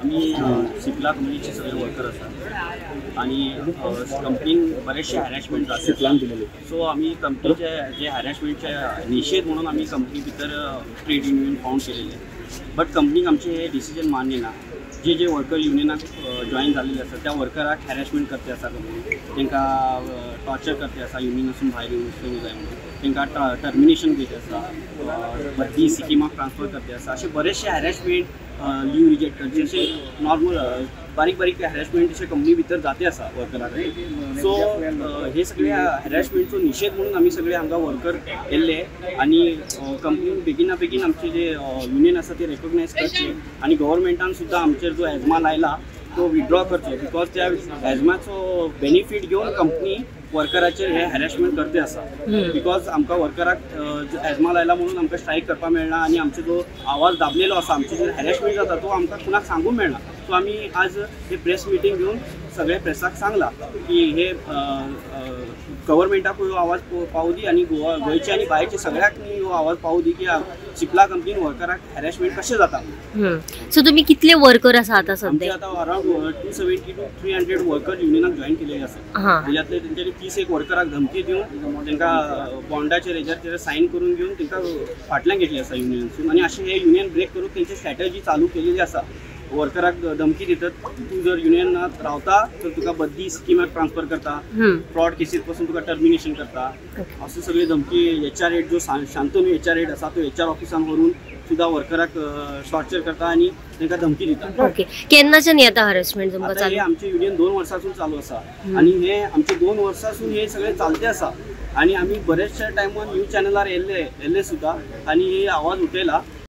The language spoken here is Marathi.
आम्ही सिप्ला कंपनीचे सगळे वर्कर असतात आणि कंपनीन बरेचसे हॅरॅसमेंट जाते सो आम्ही कंपनीचे जे हॅरॅसमेंटचे निषेध म्हणून आम्ही कंपनी भितर ट्रेड युनियन फाउंड केलेले बट कंपनीक आमचे हे डिसिजन मान्य ना जे वर्कर युनियनाक जॉईन झालेले असतात त्या वर्कराक हॅरॅसमेंट करते आसा कंपनी तांकां टॉर्चर करते आसा युनियनासून भायर वचूंक जाय म्हणून तांकां टर्मिनेशन घेत आसा बदली सिकिमाक ट्रान्सफर करते आसा असे बरेचसे हॅरॅसमेंट लीव रिजेक्ट करचे असे नॉर्मल बारीक बारीक हॅरॅसमेंट असे कंपनी भितर जाते आसा वर्कराक सो हे सगळे हॅरॅसमेंटचो निषेध म्हणून आमी सगळे हांगा वर्कर येयल्ले आणि कंपनीन बेगिना बेगीन आमचे जे युनियन आसा ते रेकॉग्नायज करचे आणि गव्हर्मेंटान सुद्दां आमचेर जो एजमा लायला तो विड्रॉ करचो बिकॉज त्या एजमाचो बेनिफीट घेवन कंपनी वर्कराचेर हे हॅरॅसमेंट करते आसा बिकॉज आमकां वर्कराक एजमा लायला म्हणून आमकां स्ट्रायक करपाक मेळना आणि आमचो जो आवाज दाबलेलो आसा आमचे जे हॅरॅसमेंट जाता तो आमकां कुणाक सांगूंक मेळना सो आमी आज हे प्रेस मिटींग घेवन सगळे प्रेसाक सांगला की हे गव्हर्मेंटाक हो आवाज पावू दी आणि गोंयचे आणि भायरचे सगळ्याक हो आवाज पावू दी की सिप्ला कंपनीन वर्कराक हॅरॅसमेंट कशें जाता सो तुम्ही कितले वर्कर आसा आता सध्या आमचे आता अराउंड 270 to 300 वर्कर युनियनाक जॉईन केलेले आसा त्याच्यातले तेंच्यांनी 31 वर्कराक धमकी दिवन तांकां बॉन्डाचेर हेजेर सायन करून घेवन तांकां फाटल्यान घेतली आसा युनियनसून आणि अशें हे युनियन ब्रेक करून तेंची स्ट्रॅटजी चालू केलेली आसा वर्कराक धमकी दितात तू जर युनियनात रावता तर तुका बदली स्किमाक ट्रान्सफर करता फ्रॉड केसीस पासून तुका टर्मिनेशन करता असं सगळे धमकी HR जो शांतनू HR आसा तो HR ऑफिसान व्हरून सुद्धा वर्कराक टॉर्चर करता आणि तांकां धमकी दिता ओके केन्नाच्यान येता हॅरॅसमेंट तुमकां चालू आमचे युनियन 2 वर्सांसून चालू आसा आणि हे आमचे 2 वर्सांसून हे सगळे चालते आसा आणि आम्ही बरेचशा टायमान न्यूज चॅनलार येयल्ले सुद्धा आणि हे आवाज उठयला